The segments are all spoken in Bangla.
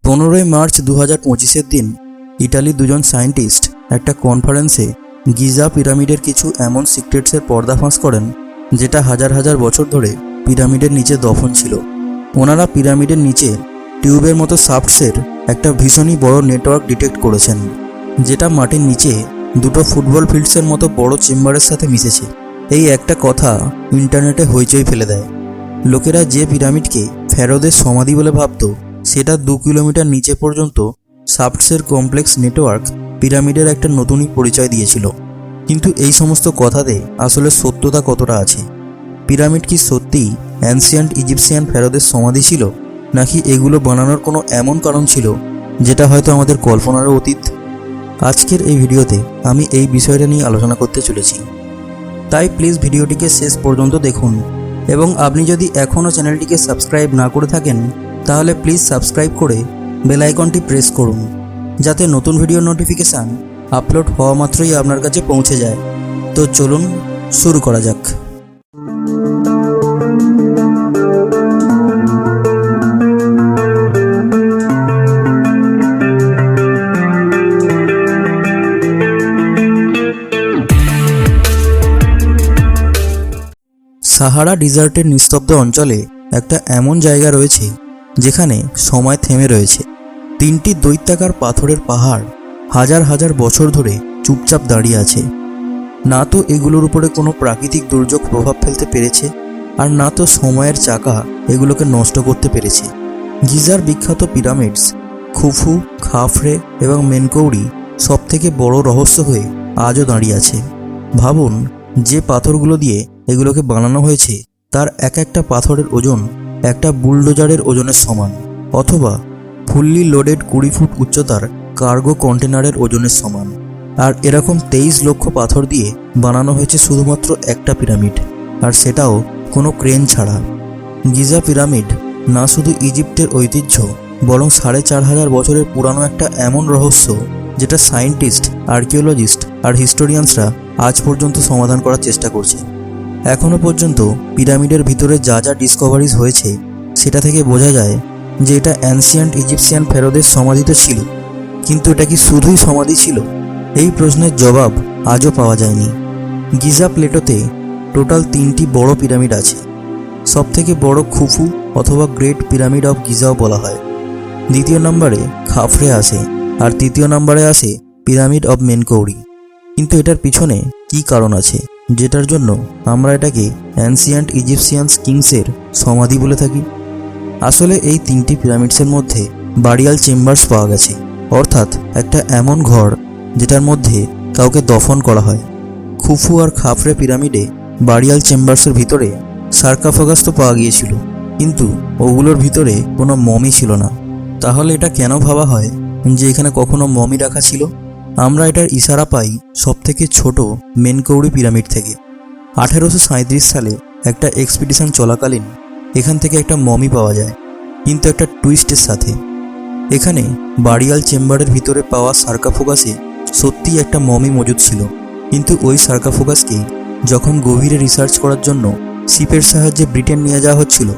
15 মার্চ 2025 দিন ইটালির দুজন সায়েন্টিস্ট একটা কনফারেন্সে গিজা পিরামিডের কিছু এমন সিক্রেটসের পর্দাফাঁস করেন যেটা হাজার হাজার বছর ধরে পিরামিডের নিচে দফন ছিল। ওনারা পিরামিডের নিচে টিউবের মতো শাফটসের একটা ভীষণই বড় নেটওয়ার্ক ডিটেক্ট করেছেন, যেটা মাটির নিচে দুটো ফুটবল ফিল্ডসের মতো বড় চেম্বারের সাথে মিশেছে। এই একটা কথা ইন্টারনেটে হইচই ফেলে দেয়। লোকেরা যে পিরামিডকে ফ্যারোদের সমাধি বলে ভাবত, সেটা 2 কিলোমিটার নিচে পর্যন্ত শাফটসের কমপ্লেক্স নেটওয়ার্ক পিরামিডের একটা নতুনই পরিচয় দিয়েছিল। কিন্তু এই সমস্ত কথাতে আসলে সত্যতা কতটা আছে? পিরামিড কি সত্যিই অ্যানসিয়েন্ট ইজিপশিয়ান ফ্যারোদের সমাধি ছিল, নাকি এগুলো বানানোর কোনো এমন কারণ ছিল যেটা হয়তো আমাদের কল্পনারও অতীত? আজকের এই ভিডিওতে আমি এই বিষয়টা নিয়ে আলোচনা করতে চলেছি, তাই প্লিজ ভিডিওটিকে শেষ পর্যন্ত দেখুন। এবং আপনি যদি এখনও চ্যানেলটিকে সাবস্ক্রাইব না করে থাকেন তাহলে প্লিজ সাবস্ক্রাইব করে বেল আইকনটি প্রেস করুন, যাতে নতুন ভিডিও নোটিফিকেশান আপলোড হওয়া মাত্রই আপনার কাছে পৌঁছে যায়। তো চলুন শুরু করা যাক। সাহারা ডিজার্টের নিস্তব্ধ অঞ্চলে একটা এমন জায়গা রয়েছে যেখানে সময় থেমে রয়েছে। 3টি দৈত্যাকার পাথরের পাহাড় হাজার হাজার বছর ধরে চুপচাপ দাঁড়িয়ে আছে। না তো এগুলোর উপরে কোনো প্রাকৃতিক দুর্যোগ প্রভাব ফেলতে পেরেছে, আর না তো সময়ের চাকা এগুলোকে নষ্ট করতে পেরেছে। গিজার বিখ্যাত পিরামিডস খুফু, খাফরে এবং মেনকৌড়ি সবথেকে বড় রহস্য হয়ে আজও দাঁড়িয়ে আছে। ভাবুন, যে পাথরগুলো দিয়ে এগুলোকে বানানো হয়েছে তার এক একটা পাথরের ওজন একটা বুলডোজারের ওজনের সমান, অথবা ফুললি লোডেড 20 ফুট উচ্চতার কার্গো কন্টেনারের ওজনের সমান। আর এরকম 23 লক্ষ পাথর দিয়ে বানানো হয়েছে শুধুমাত্র একটা পিরামিড, আর সেটাও কোনো ক্রেন ছাড়া। গিজা পিরামিড না শুধু ইজিপ্টের ঐতিহ্য, বরং 4500 বছরের পুরানো একটা এমন রহস্য যেটা সায়েন্টিস্ট, আর্কিওলজিস্ট আর হিস্টোরিয়ানসরা আজ পর্যন্ত সমাধান করার চেষ্টা করছে। এখনও পর্যন্ত পিরামিডের ভিতরে যা যা ডিসকভারিজ হয়েছে সেটা থেকে বোঝা যায় যে এটা অ্যানসিয়েন্ট ইজিপশিয়ান ফ্যারোদের সমাধিতে ছিল। কিন্তু এটা কি শুধুই সমাধি ছিল? এই প্রশ্নের জবাব আজও পাওয়া যায়নি। গিজা প্লেটোতে টোটাল 3টি বড় পিরামিড আছে। সবথেকে বড় খুফু অথবা গ্রেট পিরামিড অফ গিজাও বলা হয়। দ্বিতীয় নম্বরে খাফরে আসে, আর তৃতীয় নম্বরে আসে পিরামিড অফ মেনকৌড়ি। কিন্তু এটার পিছনে কি কারণ আছে যেটার জন্য আমরা এটাকে অ্যানসিয়েন্ট ইজিপশিয়ান কিংসের সমাধি বলে থাকি? আসলে এই 3টি পিরামিডসের মধ্যে বারিয়াল চেম্বার্স পাওয়া গেছে, অর্থাৎ একটা এমন ঘর যেটার মধ্যে কাউকে দফন করা হয়। খুফু আর খাফরে পিরামিডে বারিয়াল চেম্বার্সের ভিতরে সার্কাফাগাস তো পাওয়া গিয়েছিল, কিন্তু ওগুলোর ভিতরে কোনো মমি ছিল না। তাহলে এটা কেন ভাবা হয় যে এখানে কখনো মমি রাখা ছিল? আমরা এটার ইশারা পাই সবথেকে ছোট মেনকৌড়ি পিরামিড থেকে। 1837 সালে একটা এক্সপিডিশন চলাকালীন এখান থেকে একটা মমি পাওয়া যায়, কিন্তু একটা টুইস্টের সাথে। এখানে বারিয়াল চেম্বারের ভিতরে পাওয়া সার্কাফোগাসে সত্যিই একটা মমি মজুদ ছিল, কিন্তু ওই সার্কাফোগাসকে যখন গভীরে রিসার্চ করার জন্য শিপের সাহায্যে ব্রিটেন নিয়ে যাওয়া হচ্ছিল,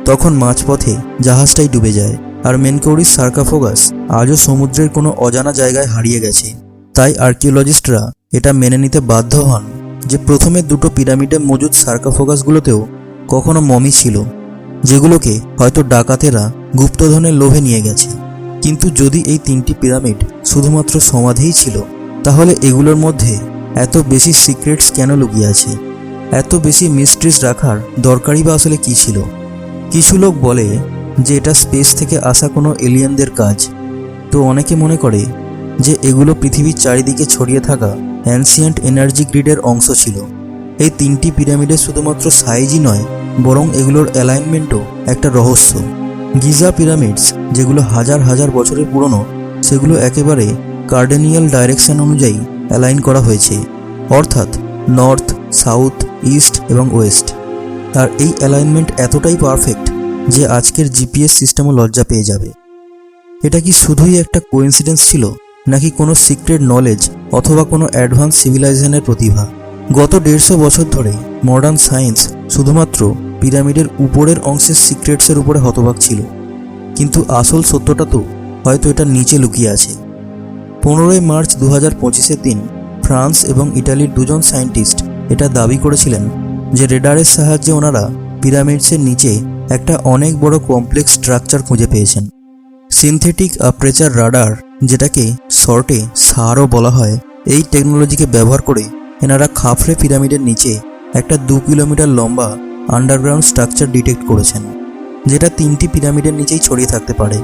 তখন মাঝপথে জাহাজটাই ডুবে যায়। আর মেনকৌড়ির সার্কাফোগাস আজও সমুদ্রের কোনো অজানা জায়গায় হারিয়ে গেছে। তাই আর্কিওলজিস্টরা এটা মেনে নিতে বাধ্য হন যে প্রথমে দুটো পিরামিডে মজুদ সার্কাফোগাসগুলোতেও কখনো মমি ছিল, যেগুলোকে হয়তো ডাকাতেরা গুপ্তধনের লোভে নিয়ে গেছে। কিন্তু যদি এই 3টি পিরামিড শুধুমাত্র সমাধিই ছিল, তাহলে এগুলোর মধ্যে এত বেশি সিক্রেটস কেন লুকিয়ে আছে? এত বেশি মিস্ট্রিজ রাখার দরকারই বা আসলে কী ছিল? কিছু লোক বলে যে এটা স্পেস থেকে আসা কোনো এলিয়েনদের কাজ। তো অনেকে মনে করে যে এগুলো পৃথিবীর চারিদিকে ছড়িয়ে থাকা অ্যানসিয়েন্ট এনার্জি গ্রিডের অংশ ছিল। এই 3টি পিরামিডের শুধুমাত্র সাইজই নয়, বরং এগুলোর অ্যালাইনমেন্টও একটা রহস্য। গিজা পিরামিডস যেগুলো হাজার হাজার বছরের পুরনো, সেগুলো একেবারে কার্ডেনিয়াল ডাইরেকশন অনুযায়ী অ্যালাইন করা হয়েছে, অর্থাৎ নর্থ, সাউথ, ইস্ট এবং ওয়েস্ট। আর এই অ্যালাইনমেন্ট এতটাই পারফেক্ট যে আজকের জিপিএস সিস্টেমও লজ্জা পেয়ে যাবে। এটা কি শুধুই একটা কোইন্সিডেন্স ছিল, নাকি কোনো সিক্রেট নলেজ অথবা কোনো অ্যাডভান্স সিভিলাইজেশনের প্রতিভা? গত 150 বছর ধরে মডার্ন সায়েন্স শুধুমাত্র পিরামিডের উপরের অংশের সিক্রেটসের উপরে হতবাক ছিল, কিন্তু আসল সত্যটা তো হয়তো এটার নিচে লুকিয়ে আছে। 15 মার্চ 2025-এর দিন ফ্রান্স এবং ইটালির দুজন সায়েন্টিস্ট এটা দাবি করেছিলেন যে রেডারের সাহায্যে ওনারা পিরামিডসের নিচে একটা অনেক বড় কমপ্লেক্স স্ট্রাকচার খুঁজে পেয়েছেন। সিনথেটিক অ্যাপারেচার রাডার, যেটাকে শর্টে সারও বলা হয়, এই টেকনোলজিকে ব্যবহার করে এনারা খাফরে পিরামিডের নিচে একটা 2 কিলোমিটার লম্বা আন্ডারগ্রাউন্ড স্ট্রাকচার ডিটেক্ট করেছেন, যেটা 3টি পিরামিডের নিচেই ছড়িয়ে থাকতে পারে।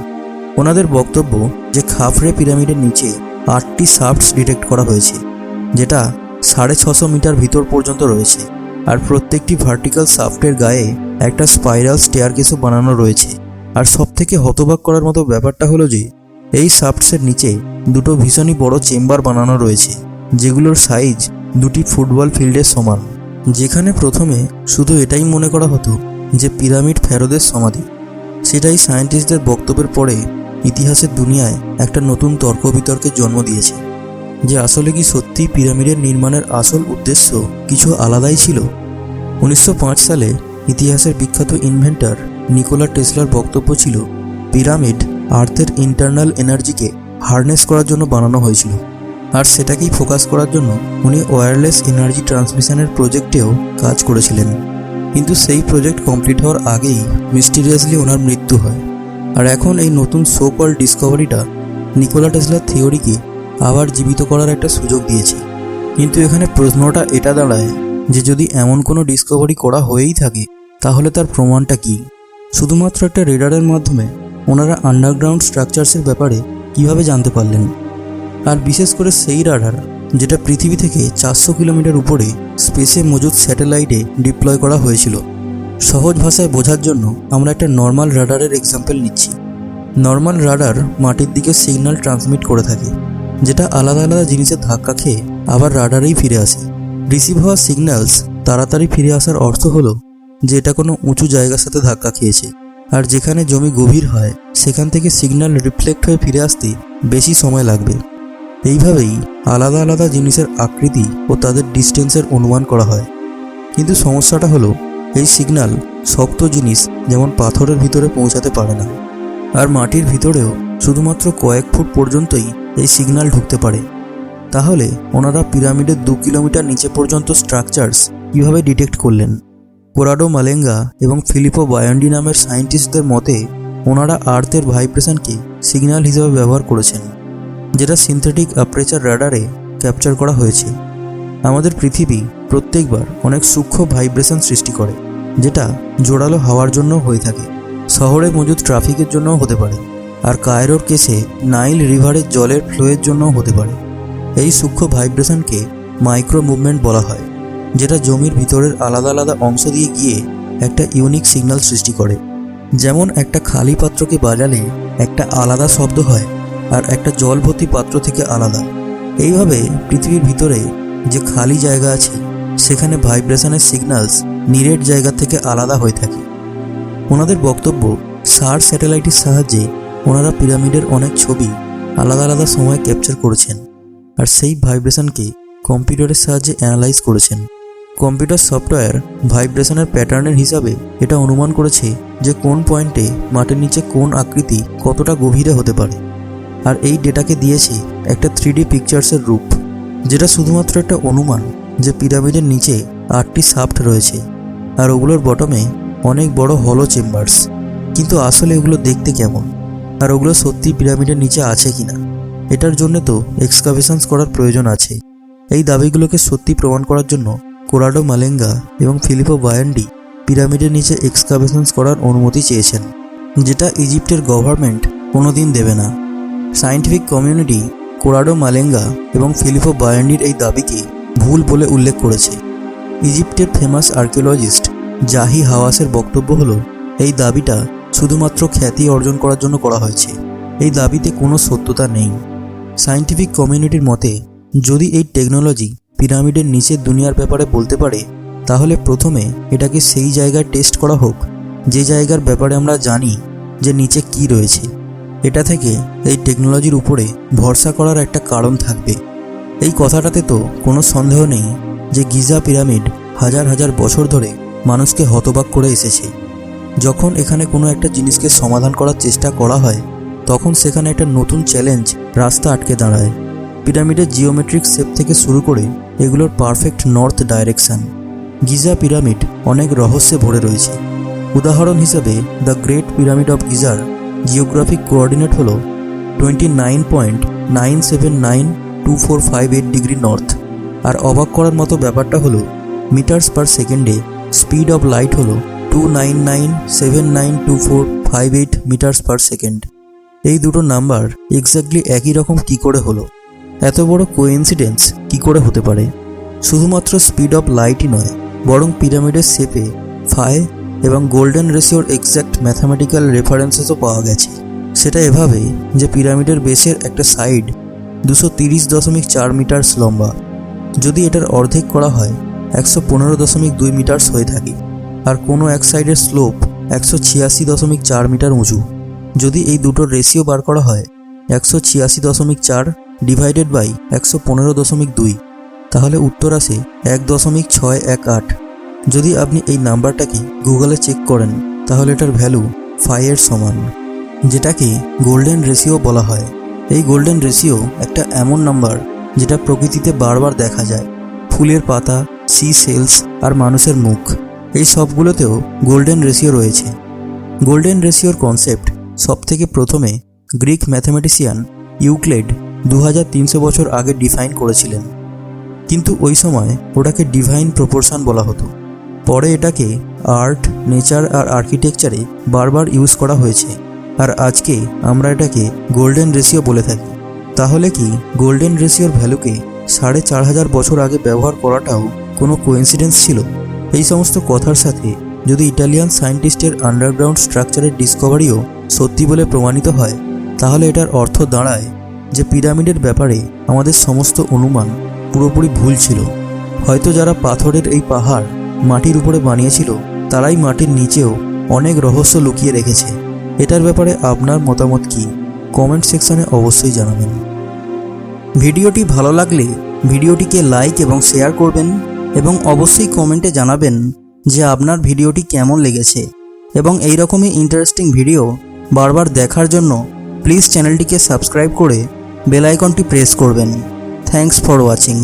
ওনাদের বক্তব্য যে খাফরে পিরামিডের নিচে 8টি শাফটস ডিটেক্ট করা হয়েছে, যেটা 650 মিটার ভিতর পর্যন্ত রয়েছে, আর প্রত্যেকটি ভার্টিক্যাল শাফটের গায়ে একটা স্পাইরাল স্টেয়ারকেসও বানানো রয়েছে। আর সবথেকে হতবাক করার মতো ব্যাপারটা হলো যে এই শাফটসের নিচে দুটো ভীষণই বড় চেম্বার বানানো রয়েছে, যেগুলোর সাইজ 2টি ফুটবল ফিল্ডের সমান। যেখানে প্রথমে শুধু এটাই মনে করা হতো যে পিরামিড ফেরোদের সমাধি, সেটাই সায়েন্টিস্টদের বক্তব্যের পরে ইতিহাসের দুনিয়ায় একটা নতুন তর্ক বিতর্কের জন্ম দিয়েছে যে আসলে কি সত্যি পিরামিডের নির্মাণের আসল উদ্দেশ্য কিছু আলাদাই ছিল। 1905 সালে ইতিহাসের বিখ্যাত ইনভেন্টর নিকোলা টেসলার বক্তব্য ছিল পিরামিড আর্থের ইন্টারনাল এনার্জিকে হারনেস করার জন্য বানানো হয়েছিল, আর সেটাকেই ফোকাস করার জন্য উনি ওয়্যারলেস এনার্জি ট্রান্সমিশনের প্রজেক্টেও কাজ করেছিলেন। কিন্তু সেই প্রজেক্ট কমপ্লিট হওয়ার আগেই মিস্টিরিয়াসলি ওনার মৃত্যু হয়। আর এখন এই নতুন সো কল ডিসকভারিটা নিকোলা টেসলার থিওরিকে আবার জীবিত করার একটা সুযোগ দিয়েছে। কিন্তু এখানে প্রশ্নটা এটা দাঁড়ায় যে যদি এমন কোনো ডিসকভারি করা হয়েই থাকে, তাহলে তার প্রমাণটা কি? শুধুমাত্র একটা রেডারের মাধ্যমে ওনারা আন্ডারগ্রাউন্ড স্ট্রাকচারসের ব্যাপারে কিভাবে জানতে পারলেন? আর বিশেষ করে সেই রাডার যেটা পৃথিবী থেকে 400 কিলোমিটার উপরে স্পেসে মজুদ স্যাটেলাইটে ডিপ্লয় করা হয়েছিল। সহজ ভাষায় বোঝার জন্য আমরা একটা নর্মাল রাডারের এক্সাম্পল নিচ্ছি। নর্মাল রাডার মাটির দিকে সিগন্যাল ট্রান্সমিট করে থাকে, যেটা আলাদা আলাদা জিনিসের ধাক্কা খেয়ে আবার রাডারেই ফিরে আসে। রিসিভ হওয়া সিগন্যালস তাড়াতাড়ি ফিরে আসার অর্থ হলো যে এটা কোনো উঁচু জায়গার সাথে ধাক্কা খেয়েছে, আর যেখানে জমি গভীর হয় সেখান থেকে সিগন্যাল রিফ্লেক্ট হয়ে ফিরে আসতে বেশি সময় লাগবে। এইভাবেই আলাদা আলাদা জিনিসের আকৃতি ও তাদের ডিস্টেন্সের অনুমান করা হয়। কিন্তু সমস্যাটা হলো এই সিগন্যাল শক্ত জিনিস যেমন পাথরের ভিতরে পৌঁছাতে পারে না, আর মাটির ভিতরেও শুধুমাত্র কয়েক ফুট পর্যন্তই এই সিগন্যাল ঢুকতে পারে। তাহলে ওনারা পিরামিডের 2 কিলোমিটার নিচে পর্যন্ত স্ট্রাকচারস কীভাবে ডিটেক্ট করলেন? কোরাডো মালেঙ্গা এবং ফিলিপো বায়ান্ডি নামের সায়েন্টিস্টদের মতে ওনারা আর্থের ভাইব্রেশনকে সিগন্যাল হিসেবে ব্যবহার করেছেন, যেটা সিনথেটিক অ্যাপারেচার রাডারে ক্যাপচার করা হয়েছে। আমাদের পৃথিবী প্রত্যেকবার অনেক সূক্ষ্ম ভাইব্রেশন সৃষ্টি করে, যেটা জোরালো হাওয়ার জন্য হয়ে থাকে, শহরে মজুদ ট্রাফিকের জন্যও হতে পারে, আর কায়রোর কেসে নাইল রিভারের জলের ফ্লোয়ের জন্যও হতে পারে। এই সূক্ষ্ম ভাইব্রেশনকে মাইক্রো মুভমেন্ট বলা হয়, যেটা জমির ভিতরের আলাদা আলাদা অংশ দিয়ে গিয়ে একটা ইউনিক সিগন্যাল সৃষ্টি করে। যেমন একটা খালি পাত্রকে বাজালে একটা আলাদা শব্দ হয়, আর একটা জল ভর্তি পাত্র থেকে আলাদা। এইভাবে পৃথিবীর ভিতরে যে খালি জায়গা আছে সেখানে ভাইব্রেশনের সিগন্যালস নিরেট জায়গা থেকে আলাদা হয়ে থাকে। ওনাদের বক্তব্য সার স্যাটেলাইটের সাহায্যে ওনারা পিরামিডের অনেক ছবি আলাদা আলাদা সময় ক্যাপচার করেছেন, আর সেই ভাইব্রেশনকে কম্পিউটারের সাহায্যে অ্যানালাইজ করেছেন। কম্পিউটার সফটওয়্যার ভাইব্রেশনের প্যাটার্নের হিসাবে এটা অনুমান করেছে যে কোন পয়েন্টে মাটির নিচে কোন আকৃতি কতটা গভীরে হতে পারে, আর এই ডেটাকে দিয়েছে একটা 3D পিকচার্সের রূপ, যেটা শুধুমাত্র একটা অনুমান যে পিরামিডের নিচে 8টি শাফট রয়েছে, আর ওগুলোর বটমে অনেক বড় হলো চেম্বার্স। কিন্তু আসলে এগুলো দেখতে কেমন, আর ওগুলো সত্যি পিরামিডের নিচে আছে কিনা, এটার জন্য তো এক্সকাভেশনস করার প্রয়োজন আছে। এই দাবিগুলোকে সত্যি প্রমাণ করার জন্য কোরাডো মালেঙ্গা এবং ফিলিপো বায়ান্ডি পিরামিডের নিচে এক্সকাভেশনস করার অনুমতি চেয়েছেন, যেটা ইজিপ্টের গভর্নমেন্ট কোনোদিন দেবে না। সায়েন্টিফিক কমিউনিটি কোরাডো মালেঙ্গা এবং ফিলিপো বায়ান্ডির এই দাবিকে ভুল বলে উল্লেখ করেছে। ইজিপ্টের ফেমাস আর্কিওলজিস্ট জাহি হাওয়াসের বক্তব্য হলো এই দাবিটা শুধুমাত্র খ্যাতি অর্জন করার জন্য করা হয়েছে, এই দাবিতে কোনো সত্যতা নেই। সায়েন্টিফিক কমিউনিটির মতে যদি এই টেকনোলজি পিরামিডের নিচের দুনিয়ার ব্যাপারে বলতে পারে, তাহলে প্রথমে এটাকে সেই জায়গায় টেস্ট করা হোক যে জায়গার ব্যাপারে আমরা জানি যে নিচে কি রয়েছে। এটা থেকে এই টেকনোলজির উপরে ভরসা করার একটা কারণ থাকবে। এই কথাটাতে তো কোনো সন্দেহ নেই যে গিজা পিরামিড হাজার হাজার বছর ধরে মানুষকে হতবাক করে এসেছে। যখন এখানে কোনো একটা জিনিসকে সমাধান করার চেষ্টা করা হয়, তখন সেখানে একটা নতুন চ্যালেঞ্জ রাস্তা আটকে দাঁড়ায়। পিরামিডের জিওমেট্রিক শেপ থেকে শুরু করে এগুলোর perfect north direction. Giza pyramid অনেক রহস্যে ভরে রয়েছে। উদাহরণ হিসেবে the great pyramid of geyser geographic coordinate হল 29.979245 ডিগ্রি নর্থ। আর অবাক করার মতো ব্যাপারটা হলো মিটার্স পার সেকেন্ডে স্পিড অফ লাইট হলো 299792458 মিটার্স পার সেকেন্ড। এই দুটো নাম্বার এক্স্যাক্টলি একই রকম কী করে হলো? এত বড় কোইন্সিডেন্স কী করে হতে পারে? শুধুমাত্র স্পিড অফ লাইটই নয়, বরং পিরামিডের শেপে ফাই এবং গোল্ডেন রেশিওর এক্স্যাক্ট ম্যাথামেটিক্যাল রেফারেন্সেসও পাওয়া গেছে। সেটা এভাবে যে পিরামিডের বেসের একটা সাইড 230.4 মিটার্স লম্বা। যদি এটার অর্ধেক করা হয় 115.2 মিটার্স হয়ে থাকে। আর কোনো এক সাইডের স্লোপ 186.4 মিটার উঁচু। যদি এই দুটোর রেশিও বার করা হয় 186.4 ডিভাইডেড বাই 115.2, তাহলে উত্তর আসে 1.618। যদি আপনি এই নাম্বারটাকে গুগলে চেক করেন তাহলে এটার ভ্যালু 5 এর সমান, যেটাকে গোল্ডেন রেশিও বলা হয়। এই গোল্ডেন রেশিও একটা এমন নাম্বার যেটা প্রকৃতিতে বারবার দেখা যায়। ফুলের পাতা, সি সেলস আর মানুষের মুখ, এই সবগুলোতেও গোল্ডেন রেশিও রয়েছে। গোল্ডেন রেশিওর কনসেপ্ট সবথেকে প্রথমে গ্রিক ম্যাথামেটিশিয়ান ইউক্লিড 2300 বছর আগে ডিফাইন করেছিলেন। কিন্তু ওই সময় ওটাকে ডিভাইন প্রপোর্শন বলা হতো। পরে এটাকে আর্ট, নেচার আর আর্কিটেকচারে বারবার ইউজ করা হয়েছে। আর আজকে আমরা এটাকে গোল্ডেন রেশিও বলে থাকি। তাহলে কি গোল্ডেন রেশিওর ভ্যালুকে 4500 বছর আগে ব্যবহার করাটাও কোনো কোইন্সিডেন্স ছিল? এই সমস্ত কথার সাথে যদি ইটালিয়ান সায়েন্টিস্টের আন্ডারগ্রাউন্ড স্ট্রাকচারের ডিসকভারিও সত্যি বলে প্রমাণিত হয়, তাহলে এটার অর্থ দাঁড়ায় যে পিরামিডের ব্যাপারে আমাদের সমস্ত অনুমান পুরোপুরি ভুল ছিল। হয়তো যারা পাথরের এই পাহাড় মাটির উপরে বানিয়েছিল তারাই মাটির নিচেও অনেক রহস্য লুকিয়ে রেখেছে। এটার ব্যাপারে আপনার মতামত কি? কমেন্ট সেকশনে অবশ্যই জানাবেন। ভিডিওটি ভালো লাগলে ভিডিওটিকে লাইক এবং শেয়ার করবেন এবং অবশ্যই কমেন্টে জানাবেন যে আপনার ভিডিওটি কেমন লেগেছে। এবং এই রকমই ইন্টারেস্টিং ভিডিও বারবার দেখার জন্য প্লিজ চ্যানেলটিকে সাবস্ক্রাইব করে বেল আইকনটি প্রেস করবেন। Thanks for watching.